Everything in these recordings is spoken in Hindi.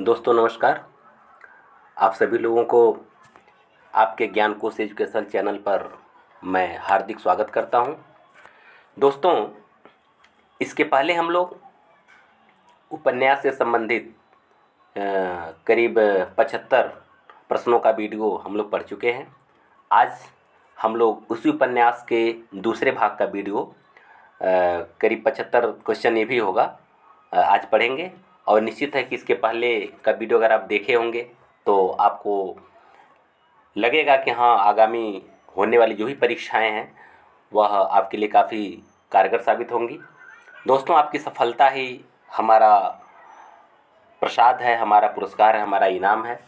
दोस्तों नमस्कार। आप सभी लोगों को आपके ज्ञान कोश एजुकेशन चैनल पर मैं हार्दिक स्वागत करता हूं। दोस्तों, इसके पहले हम लोग उपन्यास से संबंधित करीब 75 प्रश्नों का वीडियो हम लोग पढ़ चुके हैं। आज हम लोग उसी उपन्यास के दूसरे भाग का वीडियो करीब 75 क्वेश्चन ये भी होगा आज पढ़ेंगे। और निश्चित है कि इसके पहले का वीडियो अगर आप देखे होंगे तो आपको लगेगा कि हाँ, आगामी होने वाली जो भी परीक्षाएं हैं वह आपके लिए काफ़ी कारगर साबित होंगी। दोस्तों, आपकी सफलता ही हमारा प्रसाद है, हमारा पुरस्कार है, हमारा इनाम है।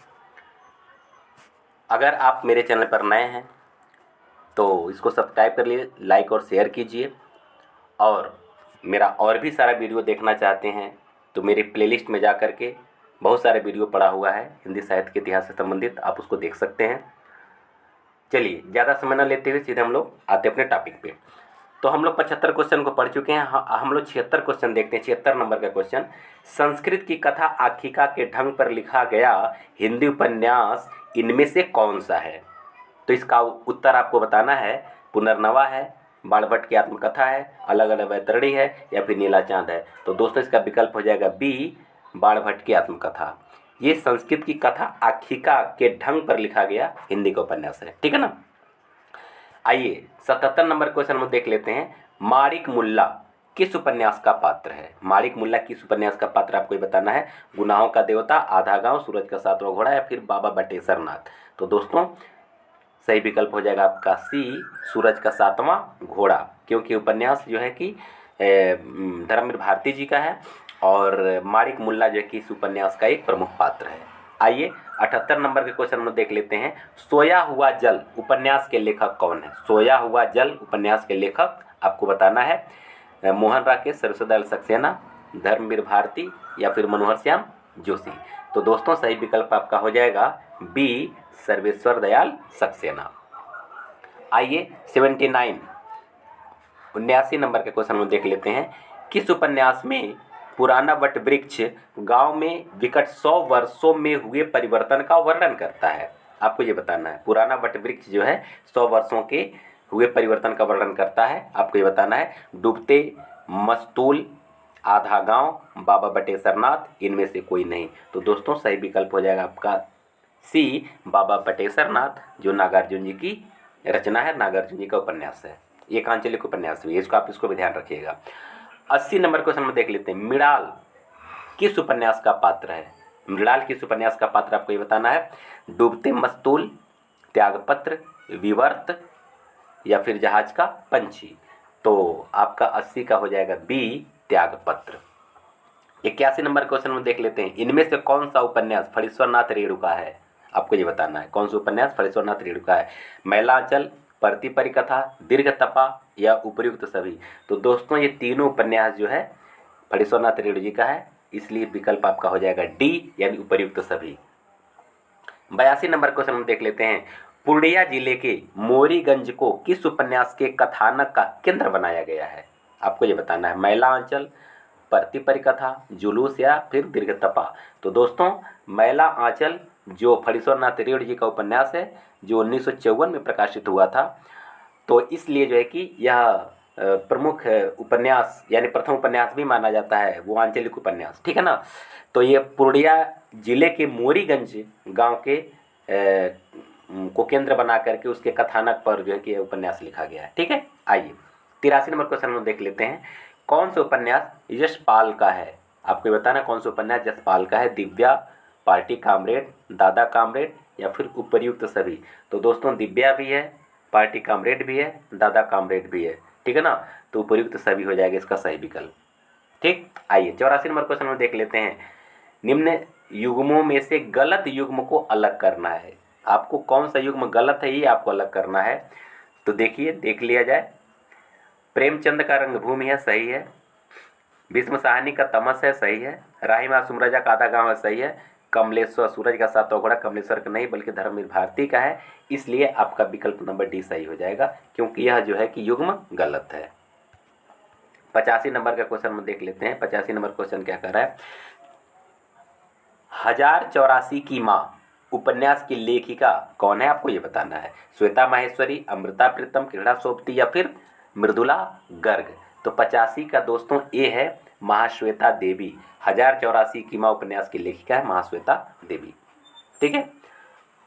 अगर आप मेरे चैनल पर नए हैं तो इसको सब्सक्राइब कर लिए, लाइक और शेयर कीजिए। और मेरा और भी सारा वीडियो देखना चाहते हैं तो मेरे प्लेलिस्ट में जा कर के बहुत सारे वीडियो पड़ा हुआ है हिंदी साहित्य के इतिहास से संबंधित, आप उसको देख सकते हैं। चलिए, ज़्यादा समय न लेते हुए सीधे हम लोग आते अपने टॉपिक पे। तो हम लोग 75 क्वेश्चन को पढ़ चुके हैं। हम लोग 76 क्वेश्चन देखते हैं। 76 नंबर का क्वेश्चन, संस्कृत की कथा आख्यायिका के ढंग पर लिखा गया हिंदी उपन्यास इनमें से कौन सा है? तो इसका उत्तर आपको बताना है। पुनर्नवा है, बाणभट्ट की आत्मकथा है, अलग अलग वैतरणी है, या फिर नीला चांद है। तो दोस्तों, इसका विकल्प हो जाएगा बी, बाणभट्ट की आत्मकथा। ये संस्कृत की कथा आख्यायिका के ढंग पर लिखा गया हिंदी का उपन्यास है, ठीक है ना। आइए 77 नंबर क्वेश्चन में देख लेते हैं। माणिक मुल्ला किस उपन्यास का पात्र है? माणिक मुल्ला किस उपन्यास का पात्र आपको ये बताना है। गुनाहों का देवता, आधा गांव, सूरज का सातवां घोड़ा, या फिर बाबा बटेश्वर नाथ। तो दोस्तों, सही विकल्प हो जाएगा आपका सी, सूरज का सातवां घोड़ा। क्योंकि उपन्यास जो है कि धर्मवीर भारती जी का है और माणिक मुल्ला जो है कि इस उपन्यास का एक प्रमुख पात्र है। आइए 78 नंबर के क्वेश्चन में देख लेते हैं। सोया हुआ जल उपन्यास के लेखक कौन है? सोया हुआ जल उपन्यास के लेखक आपको बताना है मोहन राकेश, सरस्वती सक्सेना, धर्मवीर भारती, या फिर मनोहर श्याम जोशी। तो दोस्तों, सही विकल्प आपका हो जाएगा बी, सर्वेश्वर दयाल सक्सेना। आइए 79 नंबर के क्वेश्चन में देख लेते हैं। किस उपन्यास में पुराना वट वृक्ष गांव में विकट 100 वर्षों में हुए परिवर्तन का वर्णन करता है? आपको ये बताना है। पुराना वट वृक्ष जो है 100 वर्षों के हुए परिवर्तन का वर्णन करता है। आपको ये बताना है। डूबते, मस्तूल, आधा गांव, बाबा बटेश्वर नाथ, इनमें से कोई नहीं। तो दोस्तों, सही विकल्प हो जाएगा आपका सी, बाबा बटेश्वर नाथ, जो नागार्जुन जी की रचना है, नागार्जुन जी का उपन्यास है। ये आंचलिक उपन्यास भी है, इसको भी ध्यान रखिएगा। 80 नंबर क्वेश्चन में देख लेते हैं। मृणाल किस उपन्यास का पात्र है? मृणाल किस उपन्यास का पात्र आपको ये बताना है। डूबते मस्तूल, त्यागपत्र, विवर्त, या फिर जहाज का पंछी। तो आपका 80 का हो जाएगा बी, त्यागपत्र। 81 नंबर क्वेश्चन में देख लेते हैं। इनमें से कौन सा उपन्यास फणीश्वरनाथ रेणुका है? आपको ये बताना है कौन सा उपन्यास फणीश्वरनाथ रेणुका है। मैलांचल, परति परिकथा, दीर्घ तपा, या उपर्युक्त सभी। तो दोस्तों, ये तीनों उपन्यास जो है फणीश्वरनाथ रेणु जी का है, इसलिए विकल्प आपका हो जाएगा डी, यानी उपर्युक्त सभी। 82 नंबर क्वेश्चन में देख लेते हैं। पूर्णिया जिले के मोरीगंज को किस उपन्यास के कथानक का केंद्र बनाया गया है? आपको ये बताना है। मैलांचल, परति परिकथा, जुलूस, या फिर दीर्घतपा। तो दोस्तों, मैला आंचल जो फणीश्वरनाथ रेणु जी का उपन्यास है, जो 1954 में प्रकाशित हुआ था, तो इसलिए जो है कि यह प्रमुख उपन्यास यानी प्रथम उपन्यास भी माना जाता है, वो आंचलिक उपन्यास, ठीक है ना। तो ये पूर्णिया जिले के मोरीगंज गांव के को केंद्र बना करके उसके कथानक पर जो है कि उपन्यास लिखा गया है, ठीक है। आइए 83 नंबर क्वेश्चन में देख लेते हैं। कौन सा उपन्यास यशपाल का है? आपको ये बताना कौन सा उपन्यास यशपाल का है। दिव्या, पार्टी कामरेड, दादा कामरेड, या फिर उपर्युक्त सभी। तो दोस्तों, दिव्या भी है, पार्टी कामरेड भी है, दादा कामरेड भी है, ठीक है ना। तो उपर्युक्त सभी हो जाएगा इसका सही विकल्प, ठीक। आइए 84 नंबर क्वेश्चन में देख लेते हैं। निम्न युग्मों में से गलत युग्म को अलग करना है। आपको कौन सा युग्म गलत है ये आपको अलग करना है। तो देखिए, देख लिया जाए। प्रेमचंद का रंगभूमि है, सही है। भीष्म साहनी का तमस है, सही है। राही मासूम राजा का आधा गांव है, सही है। कमलेश्वर, सूरज का सातवां घोड़ा कमलेश्वर का नहीं बल्कि धर्मवीर भारती का है, इसलिए आपका विकल्प नंबर डी सही हो जाएगा, क्योंकि यह जो है कि युग्म गलत है। 85 नंबर का क्वेश्चन में देख लेते हैं। 85 नंबर क्वेश्चन क्या कर रहा है। 1084 की माँ उपन्यास की लेखिका कौन है, आपको ये बताना है। श्वेता माहेश्वरी, अमृता प्रीतम, किरणा सोपती या फिर मृदुला गर्ग। तो 85 का दोस्तों ए है महाश्वेता देवी। 1084 की माँ उपन्यास की लेखिका है महाश्वेता देवी। ठीक है।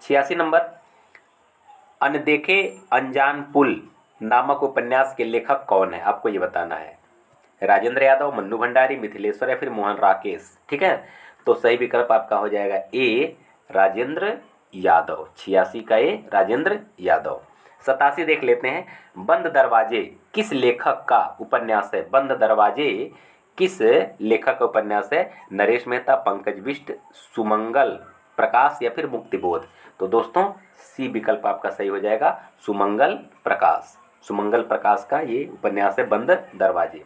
86 नंबर, अनदेखे अनजान पुल नामक उपन्यास के लेखक कौन है, आपको ये बताना है। राजेंद्र यादव, मन्नू भंडारी, मिथिलेश्वर या फिर मोहन राकेश। ठीक है। तो सही विकल्प आपका हो जाएगा ए राजेंद्र यादव। 86 का ए राजेंद्र यादव। 87 देख लेते हैं, बंद दरवाजे किस लेखक का उपन्यास है। बंद दरवाजे किस लेखक का उपन्यास है। नरेश मेहता, पंकज बिष्ट, सुमंगल प्रकाश या फिर मुक्तिबोध। तो दोस्तों सी विकल्प आपका सही हो जाएगा, सुमंगल प्रकाश। सुमंगल प्रकाश का ये उपन्यास है बंद दरवाजे।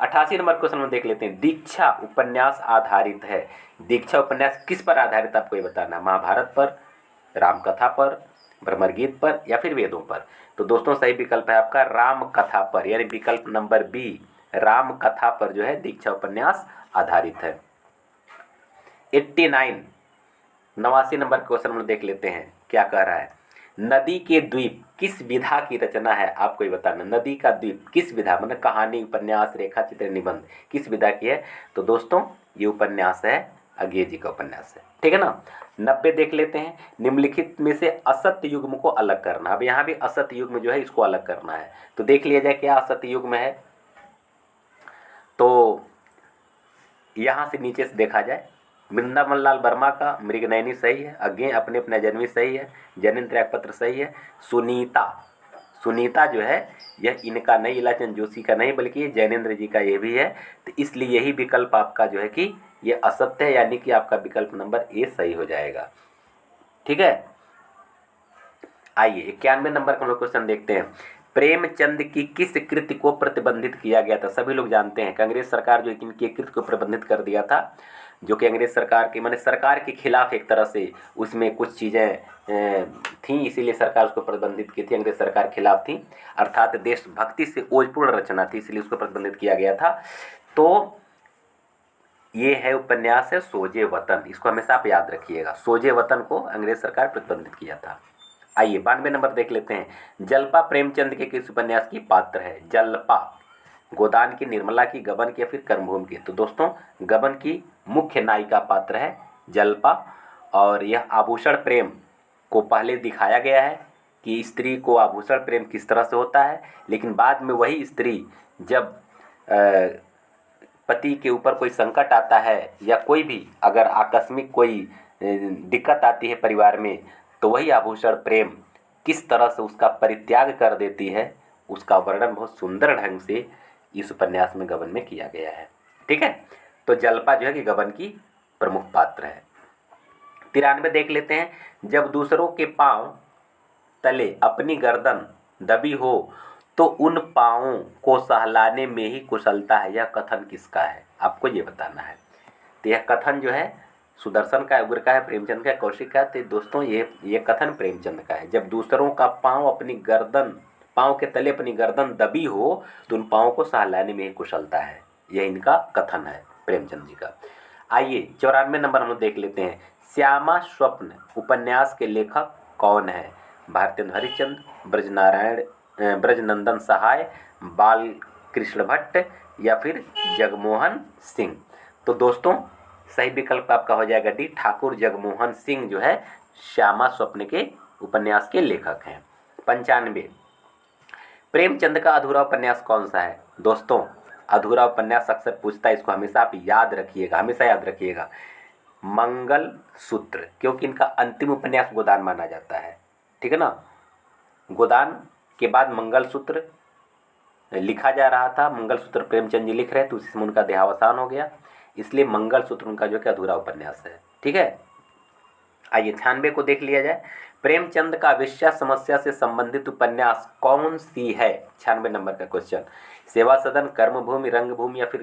88 नंबर क्वेश्चन में देख लेते हैं, दीक्षा उपन्यास आधारित है। दीक्षा उपन्यास किस पर आधारित, आपको ये बताना है। महाभारत पर, रामकथा पर, भ्रमर गीत पर या फिर वेदों पर। तो दोस्तों सही विकल्प है आपका राम कथा पर, यानी विकल्प नंबर बी राम कथा पर जो है दीक्षा उपन्यास आधारित है। 89 89 नंबर क्वेश्चन में देख लेते हैं क्या कह रहा है। नदी के द्वीप किस विधा की रचना है, आपको ये बताना। नदी का द्वीप किस विधा, मतलब कहानी, उपन्यास, रेखा चित्र, निबंध, किस विधा की है। तो दोस्तों ये उपन्यास है अज्ञेय जी का उपन्यास है। ठीक है ना। 90 देख लेते हैं, निम्नलिखित में से असत्य युग्म को अलग करना। अब यहाँ भी असत्य युग्म जो है इसको अलग करना है। तो देख लिया जाए क्या असत्य युग्म है। तो यहाँ से नीचे से देखा जाए, वृंदावन लाल वर्मा का मृगनयनी सही है, अज्ञेय अपने अपने जन्मी सही है, जनिन त्यागपत्र सही है, सुनीता सुनीता जो है यह इनका नहीं, इलाचंद जोशी का नहीं, बल्कि ये जैनेन्द्र जी का ये भी है। तो इसलिए यही विकल्प आपका जो है कि ये असत्य है, यानी कि आपका विकल्प नंबर ए सही हो जाएगा। ठीक है। आइए 91 नंबर का हम लोग क्वेश्चन देखते हैं, प्रेमचंद की किस कृति को प्रतिबंधित किया गया था। सभी लोग जानते हैं कि अंग्रेज सरकार जो इनकी कृति को प्रतिबंधित कर दिया था, जो कि अंग्रेज सरकार की माने सरकार के खिलाफ एक तरह से उसमें कुछ चीज़ें थी, इसीलिए सरकार उसको प्रतिबंधित की थी। अंग्रेज सरकार खिलाफ थी, अर्थात देशभक्ति से ओजपूर्ण रचना थी, इसलिए उसको प्रतिबंधित किया गया था। तो ये है उपन्यास है सोजे वतन, इसको हमेशा आप याद रखिएगा। सोजे वतन को अंग्रेज सरकार प्रतिबंधित किया था। आइए 92 नंबर देख लेते हैं, जलपा प्रेमचंद के किस उपन्यास की पात्र है। जलपा गोदान की, निर्मला की, गबन की या फिर कर्मभूमि की। तो दोस्तों गबन की मुख्य नायिका पात्र है जलपा, और यह आभूषण प्रेम को पहले दिखाया गया है कि स्त्री को आभूषण प्रेम किस तरह से होता है, लेकिन बाद में वही स्त्री जब पति के ऊपर कोई संकट आता है या कोई भी अगर आकस्मिक कोई दिक्कत आती है परिवार में, तो वही आभूषण प्रेम किस तरह से उसका परित्याग कर देती है, उसका वर्णन बहुत सुंदर ढंग से इस उपन्यास में गबन में किया गया है। ठीक है। तो जलपा जो है कि गबन की प्रमुख पात्र है। 93 देख लेते हैं, जब दूसरों के पांव तले अपनी गर्दन दबी हो तो उन पाँवों को सहलाने में ही कुशलता है। यह कथन किसका है, आपको ये बताना है। तो यह कथन जो है सुदर्शन का, उग्र का है, प्रेमचंद का, कौशिक का। तो दोस्तों ये कथन प्रेमचंद का है। जब दूसरों का पाँव अपनी गर्दन, पाँव के तले अपनी गर्दन दबी हो तो उन पाँव को सहलाने में ही कुशलता है, यह इनका कथन है प्रेमचंद जी का। आइए 94 नंबर हम लोग देख लेते हैं, श्यामा स्वप्न उपन्यास के लेखक कौन है। भारतेंद्र हरिश्चंद्र, ब्रजनंदन सहाय, बाल कृष्ण भट्ट या फिर जगमोहन सिंह। तो दोस्तों सही विकल्प आपका हो जाएगा डी, ठाकुर जगमोहन सिंह जो है श्यामा स्वप्न के उपन्यास के लेखक हैं। 95 प्रेमचंद का अधूरा उपन्यास कौन सा है। दोस्तों अधूरा उपन्यास अक्सर पूछता है, इसको हमेशा आप याद रखिएगा, हमेशा याद रखिएगा, मंगल सूत्र, क्योंकि इनका अंतिम उपन्यास गोदान माना जाता है। ठीक है ना। गोदान के बाद मंगल सूत्र लिखा जा रहा था, मंगल सूत्र प्रेमचंद जी लिख रहे थे, तो उसी में उनका देहावसान हो गया, इसलिए मंगल सूत्र उनका जो कि अधूरा उपन्यास है। ठीक है। आइए 96 को देख लिया जाए, प्रेमचंद का वेश्या समस्या से संबंधित उपन्यास कौन सी है। 96 नंबर का क्वेश्चन, सेवा सदन, कर्मभूमि, रंगभूमि या फिर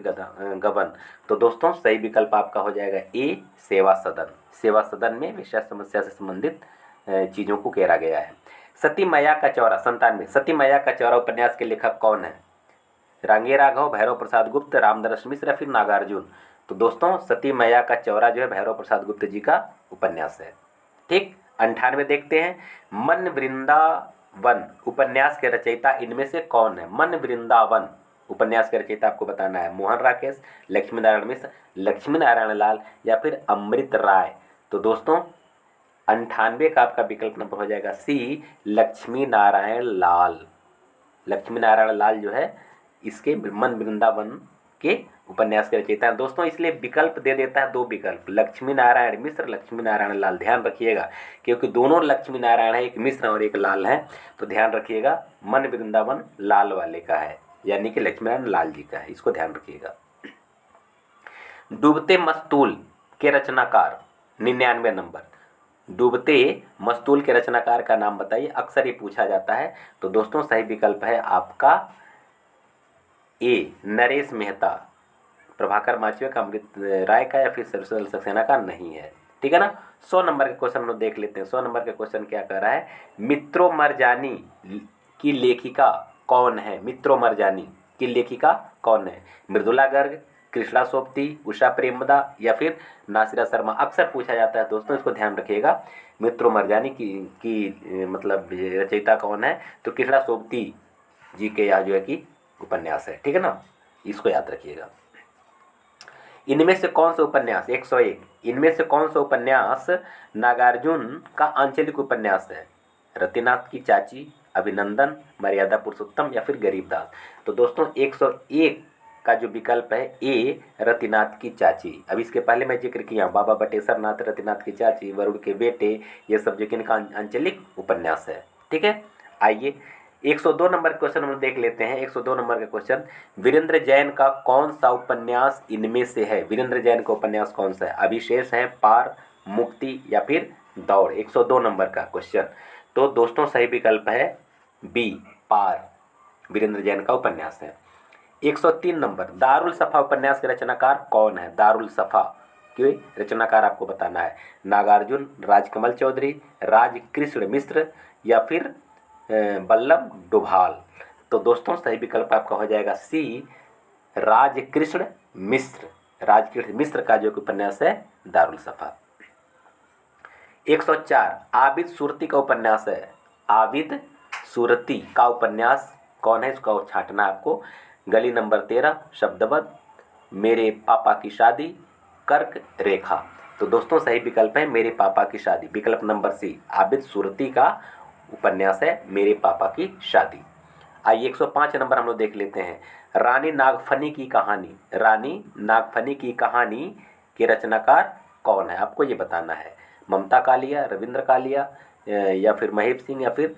गबन। तो दोस्तों सही विकल्प आपका हो जाएगा ए सेवा सदन। सेवा सदन में वेश्या समस्या से संबंधित चीज़ों को घेरा गया है। सती मैया का चौरा 97, सती मैया का चौरा उपन्यास के लेखक कौन है। रांगे राघव, भैरव प्रसाद गुप्त, रामदरस मिश्र या फिर नागार्जुन। तो दोस्तों सती मैया का चौरा जो है भैरव प्रसाद गुप्त जी का उपन्यास है। ठीक, 98 देखते हैं, मन वृंदावन उपन्यास के रचयिता इनमें से कौन है? मन वृंदावन उपन्यास के रचयिता आपको बताना है, मोहन राकेश, लक्ष्मी नारायण मिश्र, लक्ष्मी नारायण लाल या फिर अमृत राय। तो दोस्तों 98 का आपका विकल्प नंबर हो जाएगा सी, लक्ष्मी नारायण लाल। लक्ष्मी नारायण लाल जो है इसके मन वृंदावन के उपन्यास के रचयिता हैं। दोस्तों इसलिए विकल्प दे देता है, दो विकल्प, लक्ष्मी नारायण मिश्र, लक्ष्मी नारायण लाल। ध्यान रखिएगा क्योंकि दोनों लक्ष्मी नारायण है, एक मिश्र और एक लाल है, तो ध्यान रखिएगा मन वृंदावन लाल वाले का है, यानी कि लक्ष्मी नारायण लाल जी का है, इसको ध्यान रखिएगा। डूबते मस्तूल के रचनाकार 99 नंबर, डूबते मस्तूल के रचनाकार का नाम बताइए, अक्सर ये पूछा जाता है। तो दोस्तों सही विकल्प है आपका ए, नरेश मेहता। प्रभाकर माचवे का, अमृत राय का या फिर सरसल सक्सेना का नहीं है। ठीक है ना। 100 नंबर के क्वेश्चन हम लोग देख लेते हैं। 100 नंबर के क्वेश्चन क्या कर रहा है, मित्रो मरजानी की लेखिका कौन है? मित्रो मरजानी की लेखिका कौन है? मृदुला गर्ग, कृष्णा सोबती, उषा प्रेमदा या फिर नासिरा शर्मा। अक्सर पूछा जाता है दोस्तों, इसको ध्यान रखिएगा। मित्रो मरजानी की मतलब रचयिता कौन है? तो कृष्णा सोबती जी के यहाँ जो है कि उपन्यास है। ठीक है ना, इसको याद रखिएगा। इनमें से कौन सा उपन्यास 101, इनमें से कौन सा उपन्यास नागार्जुन का आंचलिक उपन्यास है? रतिनाथ की चाची, अभिनंदन, मर्यादा पुरुषोत्तम या फिर गरीबदास। तो दोस्तों 101 का जो विकल्प है ए, रतिनाथ की चाची। अब इसके पहले मैं जिक्र किया बाबा बटेश्वर नाथ, रतिनाथ की चाची, वरुण के बेटे, ये सब जो कि इनका आंचलिक उपन्यास है। ठीक है, आइए 102 नंबर क्वेश्चन हम देख लेते हैं। 102 नंबर का क्वेश्चन, वीरेंद्र जैन का कौन सा उपन्यास इनमें से है? वीरेंद्र जैन का उपन्यास कौन सा है? अभिशेष है, पार, मुक्ति या फिर दौड़। 102 नंबर का क्वेश्चन। तो दोस्तों सही विकल्प है बी, पार, वीरेंद्र जैन का उपन्यास है। 103 नंबर, दारुल सफा उपन्यास के रचनाकार कौन है? दारुल सफा के रचनाकार आपको बताना है, नागार्जुन, राजकमल चौधरी, राजकृष्ण मिश्र या फिर बल्लभ डोभाल। तो दोस्तों सही विकल्प आपका हो जाएगा सी, राजकृष्ण मिश्र। राजकृष्ण मिश्र का जो उपन्यास है दारुल सफा। 104, आबिद सुरती का उपन्यास है। आबिद सुरती का उपन्यास कौन है? इसका छांटना आपको। गली नंबर 13, शब्दबद्ध, मेरे पापा की शादी, कर्क रेखा। तो दोस्तों सही विकल्प है मेरे पापा की शादी, विकल्प नंबर सी, आबिद सुरती का उपन्यास है मेरे पापा की शादी। आइए 105 नंबर हम लोग देख लेते हैं, रानी नागफनी की कहानी। रानी नागफनी की कहानी के रचनाकार कौन है? आपको ये बताना है, ममता कालिया, रविंद्र कालिया या फिर महेश सिंह या फिर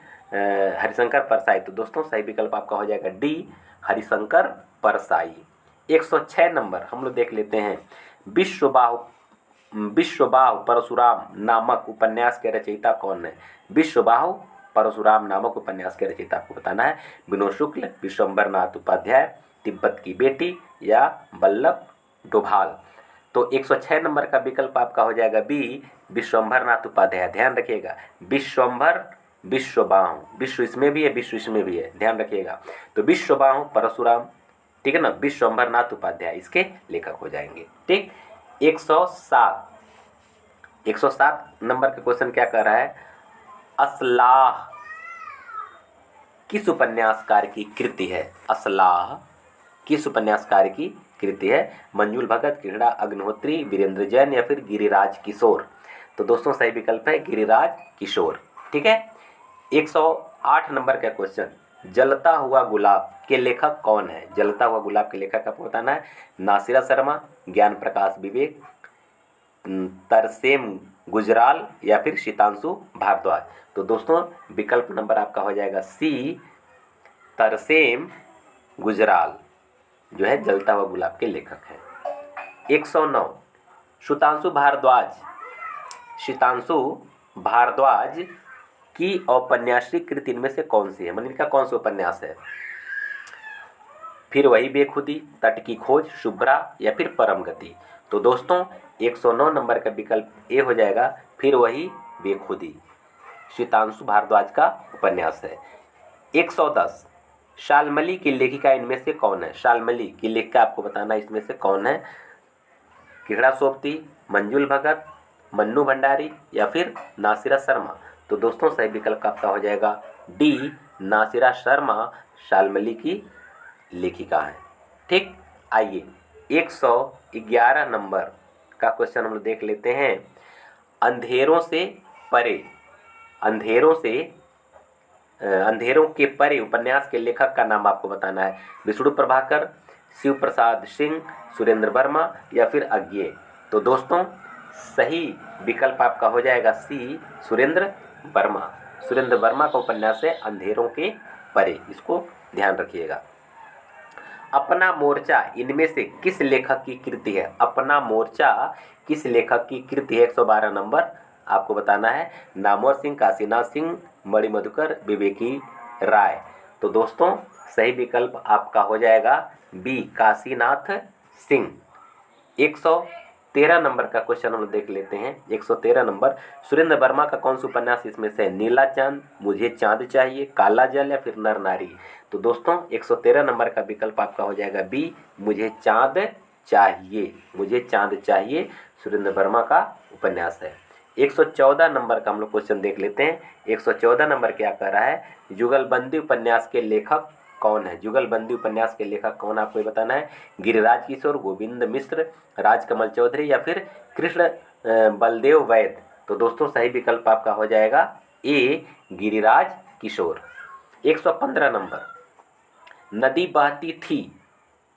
हरिशंकर परसाई। तो दोस्तों सही विकल्प आपका हो जाएगा डी, हरिशंकर परसाई। 106 नंबर हम लोग देख लेते हैं, विश्वबाहु परशुराम नामक उपन्यास के रचयिता कौन है? विश्वबाहु परशुराम नामक उपन्यास के रचयिता आपको बताना है, विनोद शुक्ल, विश्वम्बर नाथ उपाध्याय, तिब्बत की बेटी या बल्लभ डोभाल। तो 106 नंबर का विकल्प आपका हो जाएगा बी, विश्वम्भर नाथ उपाध्याय। ध्यान रखिएगा, विश्वम्भर, विश्वबाहु, विश्व इसमें भी है, विश्व इसमें भी है, ध्यान रखिएगा। तो विश्वबाहु परशुराम, ठीक है ना, विश्वम्भर नाथ उपाध्याय इसके लेखक हो जाएंगे। ठीक। 107 नंबर का क्वेश्चन क्या कर रहा है, असलाह किस उपन्यासकार की कृति है? असलाह किस उपन्यासकार की कृति है? मंजुल भगत, कृष्णा अग्निहोत्री, वीरेंद्र जैन या फिर गिरिराज किशोर। तो दोस्तों सही विकल्प है गिरिराज किशोर। ठीक है। 108 नंबर का क्वेश्चन, जलता हुआ गुलाब के लेखक कौन है? जलता हुआ गुलाब के लेखक आपको बताना है, नासिरा शर्मा, ज्ञान प्रकाश विवेक, तरसेम गुजराल या फिर शीतांशु भारद्वाज। तो दोस्तों विकल्प नंबर आपका हो जाएगा सी, तरसेम गुजराल जो है जलता हुआ गुलाब के लेखक है। 109, शीतांशु भारद्वाज की औपन्यासिक कृति इनमें से कौन सी है? मतलब इनका कौन सा उपन्यास है? फिर वही बेखुदी, तट की खोज, शुभ्रा या फिर परम गति। तो दोस्तों 109 नंबर का विकल्प ए हो जाएगा, फिर वही बेखुदी, शीतांशु भारद्वाज का उपन्यास है। 110, शाल्मली की लेखिका इनमें से कौन है? शाल्मली की लेखिका आपको बताना है इसमें से कौन है? किहड़ा सोबती, मंजुल भगत, मन्नू भंडारी या फिर नासिरा शर्मा। तो दोस्तों सही विकल्प आपका हो जाएगा डी, नासिरा शर्मा शाल्मली की लेखिका है। ठीक, आइए 111 नंबर का क्वेश्चन हम लोग देख लेते हैं। अंधेरों से परे, अंधेरों के परे उपन्यास के लेखक का नाम आपको बताना है। विष्णु प्रभाकर, शिव प्रसाद सिंह, सुरेंद्र वर्मा या फिर अज्ञेय। तो दोस्तों सही विकल्प आपका हो जाएगा सी, सुरेंद्र वर्मा। सुरेंद्र वर्मा का उपन्यास है अंधेरों के परे, इसको ध्यान रखिएगा। अपना मोर्चा इनमें से किस लेखक की कृति है? अपना मोर्चा किस लेखक की कृति है? 112 नंबर आपको बताना है। नामवर सिंह, काशीनाथ सिंह, मणि मधुकर, विवेकी राय। तो दोस्तों सही विकल्प आपका हो जाएगा बी, काशीनाथ सिंह। 113 नंबर का क्वेश्चन हम लोग देख लेते हैं। 113 नंबर, सुरेंद्र वर्मा का कौन सा उपन्यास इसमें से? नीला चांद, मुझे चांद चाहिए, काला जल या फिर नर नारी। तो दोस्तों 113 नंबर का विकल्प आपका हो जाएगा बी, मुझे चांद चाहिए। मुझे चांद चाहिए सुरेंद्र वर्मा का उपन्यास है। 114 नंबर का हम लोग क्वेश्चन देख लेते हैं। 114 नंबर क्या कह रहा है? जुगलबंदी उपन्यास के लेखक कौन है? जुगलबंदी उपन्यास के लेखक कौन, आपको ये बताना है। गिरिराज किशोर, गोविंद मिश्र, राजकमल चौधरी या फिर कृष्ण बलदेव वैद। तो दोस्तों सही विकल्प आपका हो जाएगा ए, गिरिराज किशोर। 115 नंबर, नदी बहती थी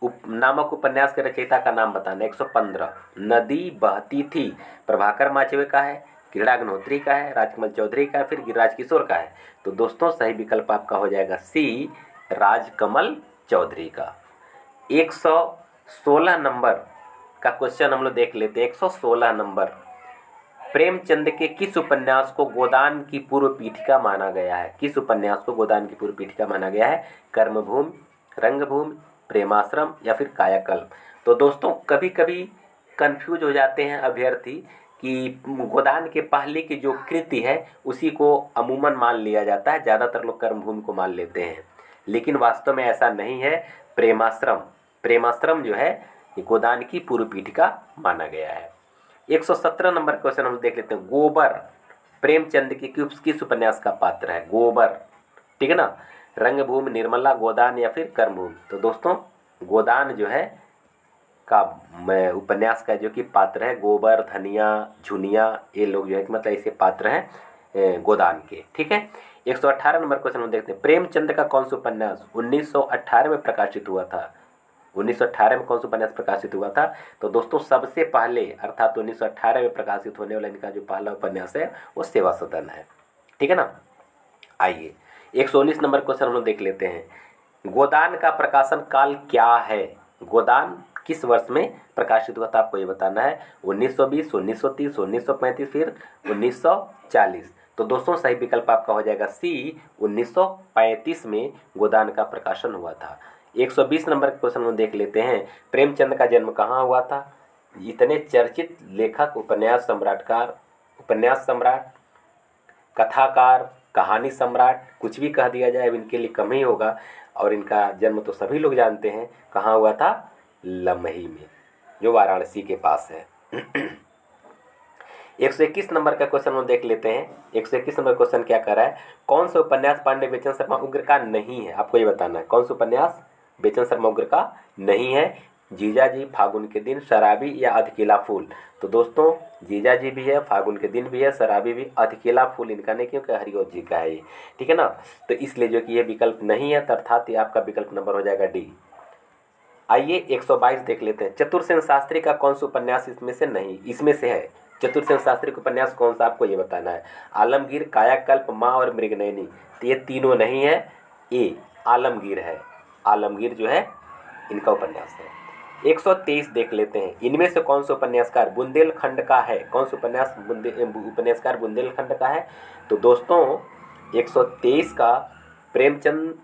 नामक उपन्यास के रचयिता का नाम बताना। 115, नदी बहती थी प्रभाकर माचवे का है, किरड़ा अग्निहोत्री का है, राजकमल चौधरी का है, फिर गिरिराज किशोर का है। तो दोस्तों सही विकल्प आपका हो जाएगा सी, राजकमल चौधरी का। 116 नंबर का क्वेश्चन हम लोग देख लेते हैं। 116 नंबर, प्रेमचंद के किस उपन्यास को गोदान की पूर्व पीठिका माना गया है? किस उपन्यास को गोदान की पूर्व पीठिका माना गया है? कर्मभूमि, रंगभूमि, प्रेमाश्रम या फिर कायाकल्प। तो दोस्तों कभी कभी कंफ्यूज हो जाते हैं अभ्यर्थी कि गोदान के पहले की जो कृति है उसी को अमूमन मान लिया जाता है, ज़्यादातर लोग कर्मभूमि को मान लेते हैं, लेकिन वास्तव में ऐसा नहीं है। प्रेमाश्रम जो है ये गोदान की पूर्व पीठिका माना गया है। 117 नंबर क्वेश्चन हम देख लेते हैं। गोबर प्रेमचंद की किस उपन्यास का पात्र है? गोबर, ठीक है ना। रंगभूमि, निर्मला, गोदान या फिर कर्मभूमि। तो दोस्तों गोदान जो है का उपन्यास का जो कि पात्र है गोबर, धनिया, झुनिया, ये लोग जो है मतलब ऐसे पात्र हैं गोदान के, ठीक है। 118 नंबर क्वेश्चन हम देखते हैं। प्रेमचंद का कौन सा उपन्यास 1918 में प्रकाशित हुआ था? 1918 में कौन सा उपन्यास प्रकाशित हुआ था? तो दोस्तों सबसे पहले अर्थात 1918 में प्रकाशित होने वाला इनका जो पहला उपन्यास है वो सेवा सदन है, ठीक है ना। आइए 119 नंबर क्वेश्चन हम लोग देख लेते हैं। गोदान का प्रकाशन काल क्या है? गोदान किस वर्ष में प्रकाशित हुआ था आपको ये बताना है। 1920, 1930, 1935 फिर 1940। तो दोस्तों सही विकल्प आपका हो जाएगा सी, 1935 में गोदान का प्रकाशन हुआ था। 120 नंबर का क्वेश्चन हम देख लेते हैं। प्रेमचंद का जन्म कहाँ हुआ था? इतने चर्चित लेखक, उपन्यास सम्राट, कथाकार, कहानी सम्राट, कुछ भी कह दिया जाए अब इनके लिए कम ही होगा। और इनका जन्म तो सभी लोग जानते हैं, कहाँ हुआ था? लमही में, जो वाराणसी के पास है। 121 नंबर का क्वेश्चन हम देख लेते हैं। 121 नंबर क्वेश्चन क्या कर रहा है? कौन सा उपन्यास पांडे बेचन शर्मा उग्र का नहीं है? आपको ये बताना है कौन सा उपन्यास बेचन शर्मा उग्र का नहीं है। जीजाजी, फागुन के दिन, शराबी या अधकेला फूल। तो दोस्तों जीजाजी भी है, फागुन के दिन भी है, शराबी भी, अधकेला फूल इनका नहीं क्योंकि हरिओं जी का है ये, ठीक है ना। तो इसलिए जो कि ये विकल्प नहीं है अर्थात ये आपका विकल्प नंबर हो जाएगा डी। आइए 122 देख लेते हैं। चतुरसेन शास्त्री का कौन सा उपन्यास इसमें से है? चतुरसेन शास्त्री का उपन्यास कौन सा आपको ये बताना है। आलमगीर, कायाकल्प, माँ और मृगनयनी। तो ये तीनों नहीं है, ए आलमगीर है। आलमगीर जो है इनका उपन्यास है। 123 देख लेते हैं। इनमें से कौन सा उपन्यासकार बुंदेलखंड का है? कौन सा उपन्यासकार बुंदेलखंड का है? तो दोस्तों 123 का प्रेमचंद,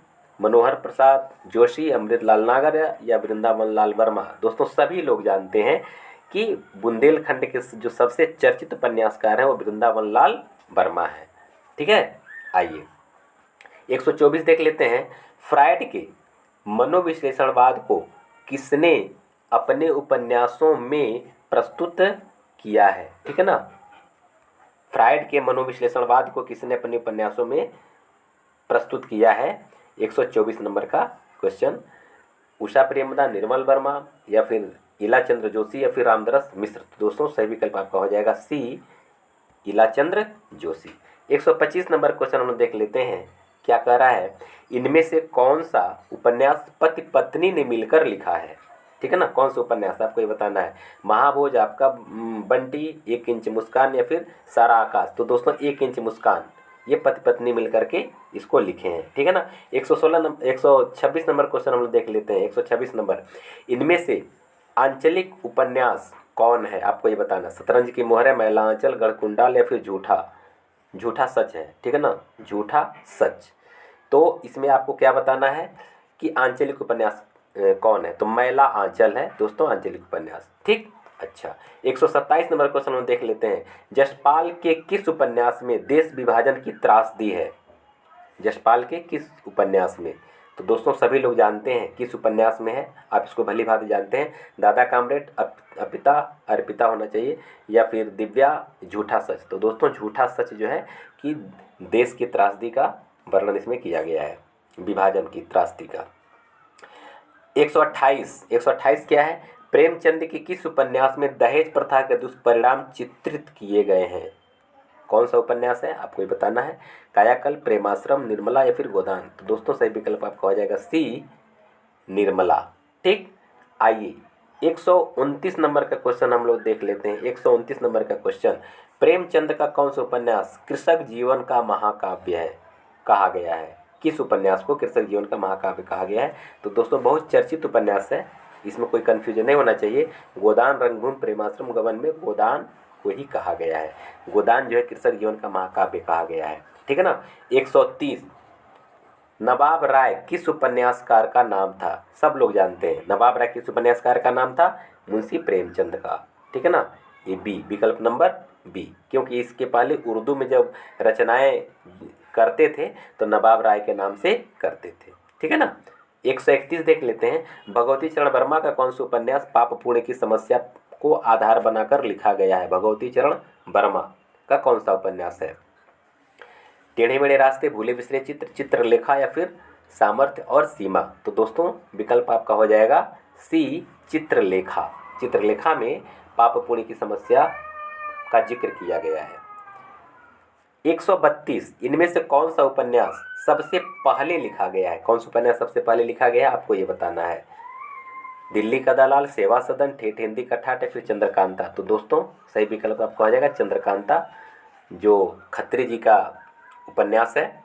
मनोहर प्रसाद जोशी, अमृतलाल नागर या वृंदावन लाल वर्मा। दोस्तों सभी लोग जानते हैं कि बुंदेलखंड के जो सबसे चर्चित उपन्यासकार हैं वो वृंदावन लाल वर्मा है, ठीक है। आइए 124 देख लेते हैं। फ्रायड के मनोविश्लेषणवाद को किसने अपने उपन्यासों में प्रस्तुत किया है, ठीक है ना। फ्रायड के मनोविश्लेषणवाद को किसने अपने उपन्यासों में प्रस्तुत किया है? 124 नंबर का क्वेश्चन। उषा प्रेमदा, निर्मल वर्मा, या फिर इलाचंद्र जोशी, या फिर रामदरस मिश्र। तो दोस्तों सही विकल्प आपका हो जाएगा सी, इलाचंद्र जोशी। 125 नंबर क्वेश्चन हम लोग देख लेते हैं, क्या कह रहा है, इनमें से कौन सा उपन्यास पति पत्नी ने मिलकर लिखा है? ठीक है ना, कौन सा उपन्यास आपको ये बताना है। महाभोज, आपका बंटी, 1 इंच मुस्कान, या फिर सारा आकाश। तो दोस्तों 1 इंच मुस्कान ये पति पत्नी मिलकर के इसको लिखे हैं, ठीक है ना। 126 नंबर क्वेश्चन हम लोग देख लेते हैं। 126 नंबर, इनमें से आंचलिक उपन्यास कौन है? आपको ये बताना। शतरंज की मोहर, मैला आंचल, गढ़कुंडाल, या फिर झूठा झूठा सच है, ठीक है ना, झूठा सच। तो इसमें आपको क्या बताना है कि आंचलिक उपन्यास कौन है? तो मैला आंचल है दोस्तों आंचलिक उपन्यास, ठीक। अच्छा, 127 नंबर क्वेश्चन हम देख लेते हैं। जसपाल के किस उपन्यास में देश विभाजन की त्रासदी है? जसपाल के किस उपन्यास में? तो दोस्तों सभी लोग जानते हैं किस उपन्यास में है, आप इसको भली भांति जानते हैं। दादा कामरेड, अपिता, अर्पिता होना चाहिए, या फिर दिव्या, झूठा सच। तो दोस्तों झूठा सच जो है कि देश की त्रासदी का वर्णन इसमें किया गया है, विभाजन की त्रासदी का। 128 क्या है? प्रेमचंद के किस उपन्यास में दहेज प्रथा के दुष्परिणाम चित्रित किए गए हैं? कौन सा उपन्यास है आपको ये बताना है। कायाकल्प, प्रेमाश्रम, निर्मला, या फिर गोदान। तो दोस्तों सही विकल्प आपका हो जाएगा सी, निर्मला, ठीक। आइए 129 नंबर का क्वेश्चन हम लोग देख लेते हैं। 129 नंबर का क्वेश्चन, प्रेमचंद का कौन सा उपन्यास कृषक जीवन का महाकाव्य है कहा गया है? किस उपन्यास को कृषक जीवन का महाकाव्य कहा गया है? तो दोस्तों बहुत चर्चित उपन्यास है, इसमें कोई कन्फ्यूजन नहीं होना चाहिए। गोदान, रंगभूमि, प्रेमाश्रम, गबन में गोदान को ही कहा गया है। गोदान जो है कृषक जीवन का महाकाव्य कहा गया है, ठीक है ना। 130, नवाब राय किस उपन्यासकार का नाम था? सब लोग जानते हैं नवाब राय किस उपन्यासकार का नाम था, मुंशी प्रेमचंद का, ठीक है ना। ये बी, विकल्प नंबर बी, क्योंकि इसके पहले उर्दू में जब रचनाएं करते थे तो नवाब राय के नाम से करते थे, ठीक है ना। 131 देख लेते हैं। भगवती चरण वर्मा का कौन सा उपन्यास पाप पुण्य की समस्या को आधार बनाकर लिखा गया है? भगवती चरण वर्मा का कौन सा उपन्यास है? टेढ़े मेढ़े रास्ते, भूले बिसरे चित्र, चित्रलेखा, या फिर सामर्थ्य और सीमा। तो दोस्तों विकल्प आपका हो जाएगा सी, चित्रलेखा। चित्रलेखा में पाप पुण्य की समस्या का जिक्र किया गया है। 132, इनमें से कौन सा उपन्यास सबसे पहले लिखा गया है? कौन सा उपन्यास सबसे पहले लिखा गया है आपको ये बताना है। दिल्ली का दलाल, सेवा सदन, ठेठ हिंदी का ठाठ, या फिर चंद्रकांता। तो दोस्तों सही विकल्प आपको आ जाएगा चंद्रकांता, जो खत्री जी का उपन्यास है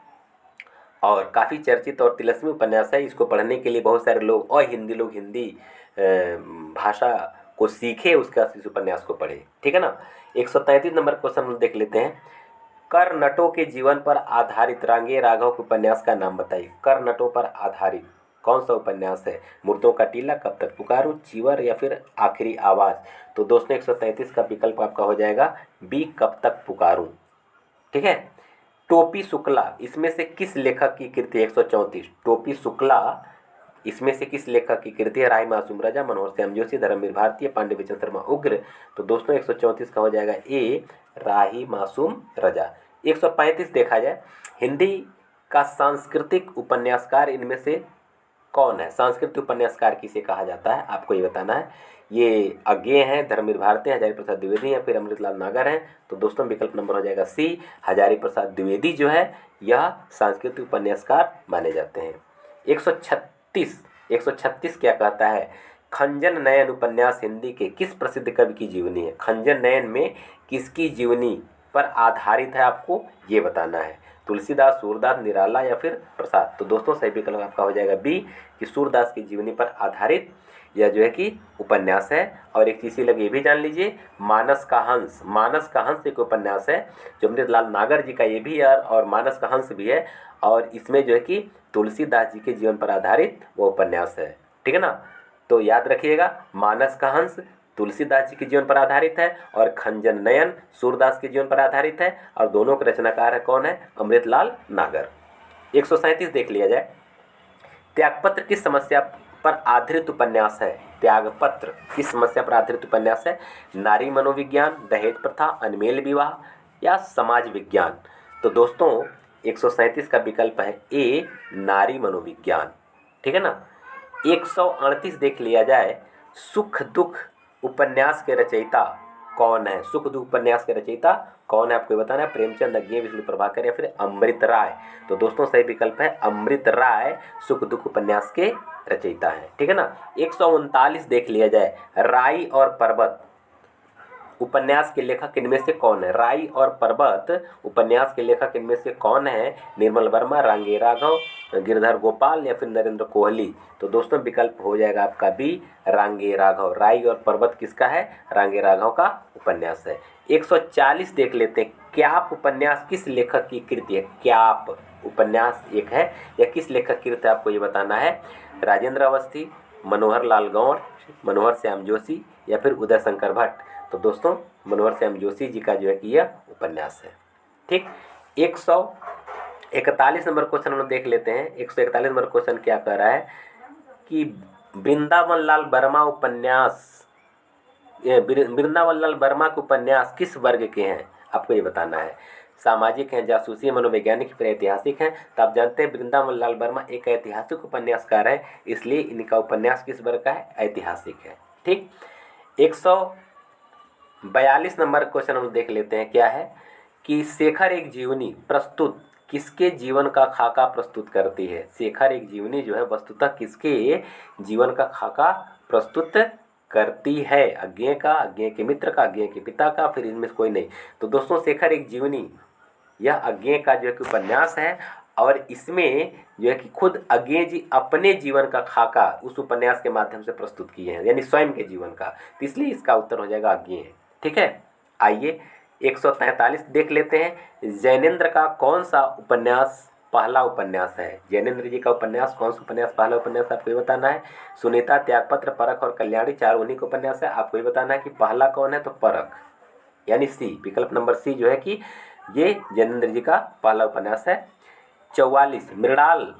और काफ़ी चर्चित और तिलस्मी उपन्यास है। इसको पढ़ने के लिए बहुत सारे लोग और हिंदी लोग हिंदी भाषा को सीखे, उसका इस उपन्यास को पढ़े, ठीक है ना। 133 नंबर क्वेश्चन हम देख लेते हैं। कर्नटों के जीवन पर आधारित रांगे राघव के उपन्यास का नाम बताइए। कर्नटों पर आधारित कौन सा उपन्यास है? मुर्दों का टीला, कब तक पुकारूं, चीवर, या फिर आखिरी आवाज़। तो दोस्तों 133 का विकल्प आपका हो जाएगा बी, कब तक पुकारूं, ठीक है। टोपी शुक्ला इसमें से किस लेखक की कृति है? 134, टोपी शुक्ला इसमें से किस लेखक की कृति है? राय मासूम रजा, मनोहर श्याम जोशी, धर्मवीर भारती, पांडे बिचन शर्मा उग्र। तो दोस्तों 134 का हो जाएगा ए, राही मासूम रजा। 135 देखा जाए, हिंदी का सांस्कृतिक उपन्यासकार इनमें से कौन है? सांस्कृतिक उपन्यासकार किसे कहा जाता है आपको ये बताना है। ये अज्ञेय हैं, धर्मवीर भारती, हजारी प्रसाद द्विवेदी, या फिर अमृतलाल नागर हैं। तो दोस्तों विकल्प नंबर हो जाएगा सी, हजारी प्रसाद द्विवेदी जो है यह सांस्कृतिक उपन्यासकार माने जाते हैं। 136 क्या कहता है? खंजन नयन उपन्यास हिंदी के किस प्रसिद्ध कवि की जीवनी है? खंजन नयन में किसकी जीवनी पर आधारित है आपको ये बताना है। तुलसीदास, सूरदास, निराला, या फिर प्रसाद। तो दोस्तों सही विकल्प आपका हो जाएगा बी, कि सूरदास की जीवनी पर आधारित यह जो है कि उपन्यास है। और एक चीज़ लगे ये भी जान लीजिए, मानस का हंस, मानस का हंस एक उपन्यास है जो अमृतलाल नागर जी का ये भी है और मानस का हंस भी है, और इसमें जो है कि तुलसीदास जी के जीवन पर आधारित वो उपन्यास है, ठीक है ना। तो याद रखिएगा, मानस का हंस तुलसीदास जी के जीवन पर आधारित है और खंजन नयन सूरदास के जीवन पर आधारित है, और दोनों के रचनाकार है कौन है? अमृतलाल नागर। 137 देख लिया जाए। त्यागपत्र किस समस्या पर आधारित उपन्यास है त्यागपत्र? किस समस्या पर आधारित उपन्यास है? नारी मनोविज्ञान, दहेज प्रथा, अनमेल विवाह या समाज विज्ञान? तो दोस्तों 137 का विकल्प है ए, नारी मनोविज्ञान। ठीक है ना। 138 देख लिया जाए, सुख दुख उपन्यास के रचयिता कौन है? सुख दुख उपन्यास के रचयिता कौन है आपको बताना है। प्रेमचंद, अज्ञेय, विष्णु प्रभाकर या फिर अमृत राय? तो दोस्तों सही विकल्प है अमृत राय सुख दुख उपन्यास के रचयिता है। ठीक है ना। 139 देख लिया जाए, राई और पर्वत उपन्यास के लेखक इनमें से कौन है? राई और पर्वत उपन्यास के लेखक इनमें से कौन है? निर्मल वर्मा, रांगे राघव, गिरधर गोपाल या फिर नरेंद्र कोहली? तो दोस्तों विकल्प हो जाएगा आपका बी, रांगे राघव। राई और पर्वत किसका है? रांगे राघव का उपन्यास है। 140 देख लेते हैं, क्याप उपन्यास किस लेखक की कृति है? क्याप उपन्यास एक है या किस लेखक की कृति है आपको ये बताना है। राजेंद्र अवस्थी, मनोहर लाल गौड़, मनोहर श्याम जोशी या फिर उदय शंकर भट्ट? तो दोस्तों मनोहर श्याम जोशी जी का जो है कि यह उपन्यास है। ठीक। 141 नंबर क्वेश्चन हम लोग देख लेते हैं। 141 नंबर क्वेश्चन क्या कह रहा है कि वृंदावन लाल वर्मा के उपन्यास किस वर्ग के हैं? आपको ये बताना है। सामाजिक हैं, जासूसी, मनोवैज्ञानिक, फिर ऐतिहासिक हैं? तो आप जानते हैं वृंदावन लाल वर्मा एक ऐतिहासिक उपन्यासकार है, इसलिए इनका उपन्यास किस वर्ग का है? ऐतिहासिक है। ठीक। 142 नंबर क्वेश्चन हम देख लेते हैं, क्या है कि शेखर एक जीवनी प्रस्तुत किसके जीवन का खाका प्रस्तुत करती है? शेखर एक जीवनी जो है वस्तुतः किसके जीवन का खाका प्रस्तुत करती है? अज्ञेय का, अज्ञेय के मित्र का, अज्ञेय के पिता का, फिर इनमें से कोई नहीं? तो दोस्तों शेखर एक जीवनी यह अज्ञेय का जो है कि उपन्यास है और इसमें जो है कि खुद अज्ञेय जी अपने जीवन का खाका उस उपन्यास के माध्यम से प्रस्तुत किए हैं, यानी स्वयं के जीवन का। तो इसलिए इसका उत्तर हो जाएगा अज्ञेय। ठीक है। आइए 143 देख लेते हैं, जैनेन्द्र का कौन सा उपन्यास पहला उपन्यास है? जैनेन्द्र जी का उपन्यास कौन सा उपन्यास पहला उपन्यास आपको ये बताना है। सुनीता, त्यागपत्र, परख और कल्याणी चार उन्हीं का उपन्यास है। आपको ये बताना है कि पहला कौन है, तो परख यानी सी, विकल्प नंबर सी जो है कि ये जैनेन्द्र जी का पहला उपन्यास है। 44 मृणाल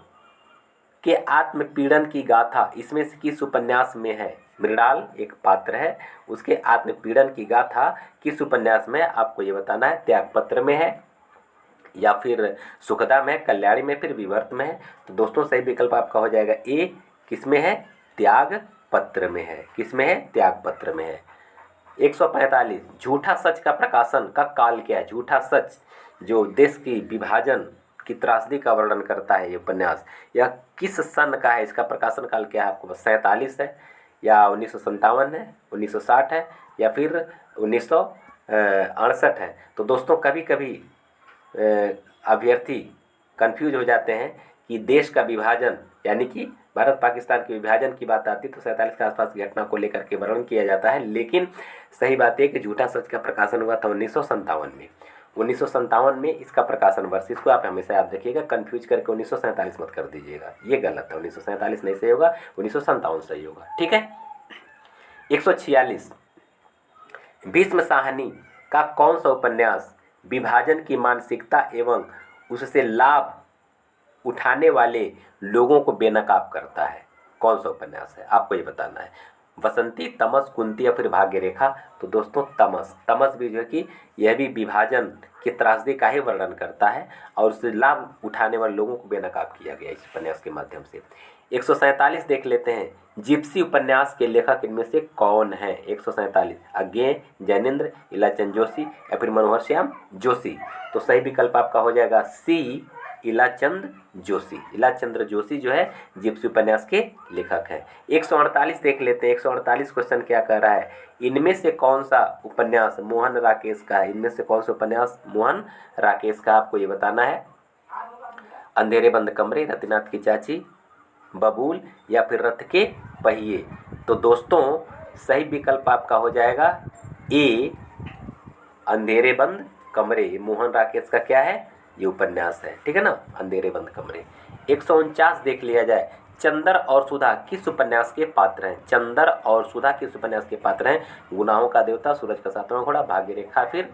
के आत्मपीड़न की गाथा इसमें से किस उपन्यास में है? मृणाल एक पात्र है, उसके आत्मपीड़न की गाथा किस उपन्यास में है? आपको ये बताना है। त्यागपत्र में है या फिर सुखदा में, कल्याणी में, फिर विवर्त में है? तो दोस्तों सही विकल्प आपका हो जाएगा ए, किसमें है? त्यागपत्र में है। किसमें है? त्यागपत्र में है। 145 झूठा सच का प्रकाशन का काल क्या है? झूठा सच जो देश की विभाजन की त्रासदी का वर्णन करता है ये उपन्यास, यह किस सन का है? इसका प्रकाशन काल क्या है? आपको बस 47 है या 1957 है, 1960 है या फिर 1968 है? तो दोस्तों कभी कभी अभ्यर्थी कंफ्यूज हो जाते हैं कि देश का विभाजन यानी कि भारत पाकिस्तान के विभाजन की बात आती तो 47 के आसपास की घटना को लेकर के वर्णन किया जाता है, लेकिन सही बात है कि झूठा सच का प्रकाशन हुआ था 1957 में। 1957 में इसका प्रकाशन वर्ष, इसको आप हमेशा याद रखिएगा, कंफ्यूज करके 1947 मत कर दीजिएगा, ये गलत है। 1947 नहीं सही होगा, 1957 सही होगा। ठीक है। 146 भीष्म साहनी का कौन सा उपन्यास विभाजन की मानसिकता एवं उससे लाभ उठाने वाले लोगों को बेनकाब करता है? कौन सा उपन्यास है आपको ये बताना है। वसंती, तमस, कुंती या फिर भाग्य रेखा? तो दोस्तों तमस भी जो है कि यह भी विभाजन की त्रासदी का ही वर्णन करता है और उससे लाभ उठाने वाले लोगों को बेनकाब किया गया इस उपन्यास के माध्यम से। 147 देख लेते हैं, जिप्सी उपन्यास के लेखक इनमें से कौन है? 147 अज्ञेय, जैनेन्द्र, इलाचंद जोशी या फिर मनोहर श्याम जोशी? तो सही विकल्प आपका हो जाएगा सी, इलाचंद जोशी। इलाचंद्र जोशी जो है जिप्सी उपन्यास के लेखक हैं। 148 देख लेते हैं। 148 क्वेश्चन क्या कर रहा है, इनमें से कौन सा उपन्यास मोहन राकेश का है? इनमें से कौन सा उपन्यास मोहन राकेश का? आपको ये बताना है। अंधेरे बंद कमरे, रतिनाथ की चाची, बबूल या फिर रथ के पहिए? तो दोस्तों सही विकल्प आपका हो जाएगा ए, अंधेरे बंद कमरे। मोहन राकेश का क्या है? ये उपन्यास है। ठीक है ना, अंधेरे बंद कमरे। 149 देख लिया जाए, चंदर और सुधा किस उपन्यास के पात्र हैं? चंदर और सुधा किस उपन्यास के पात्र हैं? गुनाहों का देवता, सूरज का सातवां घोड़ा, भाग्य रेखा, फिर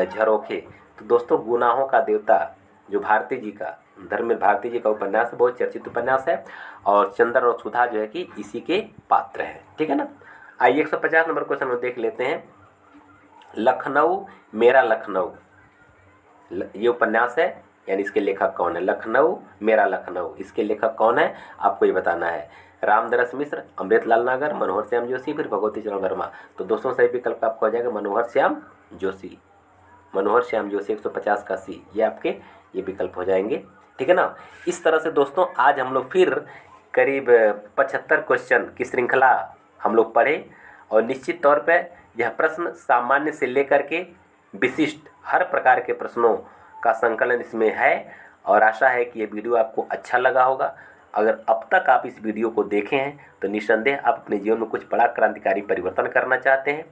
झरोखे? तो दोस्तों गुनाहों का देवता जो भारती जी का धर्मवीर भारती जी का उपन्यास बहुत चर्चित उपन्यास है और चंद्र और सुधा जो है कि इसी के पात्र हैं। ठीक है ना। आइए 150 नंबर क्वेश्चन में देख लेते हैं। लखनऊ मेरा लखनऊ, ये उपन्यास है, यानी इसके लेखक कौन है? लखनऊ मेरा लखनऊ, इसके लेखक कौन है आपको ये बताना है। रामदरस मिश्र, अमृतलाल नागर, मनोहर श्याम जोशी, फिर भगवती चरण वर्मा। तो दोस्तों सही विकल्प आपको हो जाएगा मनोहर श्याम जोशी। मनोहर श्याम जोशी 150 का सी, ये आपके ये विकल्प हो जाएंगे। ठीक है ना। इस तरह से दोस्तों आज हम लोग फिर करीब 75 क्वेश्चन की श्रृंखला हम लोग पढ़े और निश्चित तौर पे यह प्रश्न सामान्य से लेकर के विशिष्ट हर प्रकार के प्रश्नों का संकलन इसमें है और आशा है कि ये वीडियो आपको अच्छा लगा होगा। अगर अब तक आप इस वीडियो को देखे हैं तो निस्संदेह आप अपने जीवन में कुछ बड़ा क्रांतिकारी परिवर्तन करना चाहते हैं।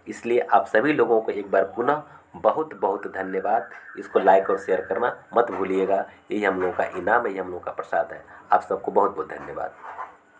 इसलिए आप सभी लोगों को एक बार पुनः बहुत बहुत धन्यवाद। इसको लाइक और शेयर करना मत भूलिएगा। यही हम लोगों का इनाम है, यही हम लोगों का प्रसाद है। आप सबको बहुत बहुत धन्यवाद।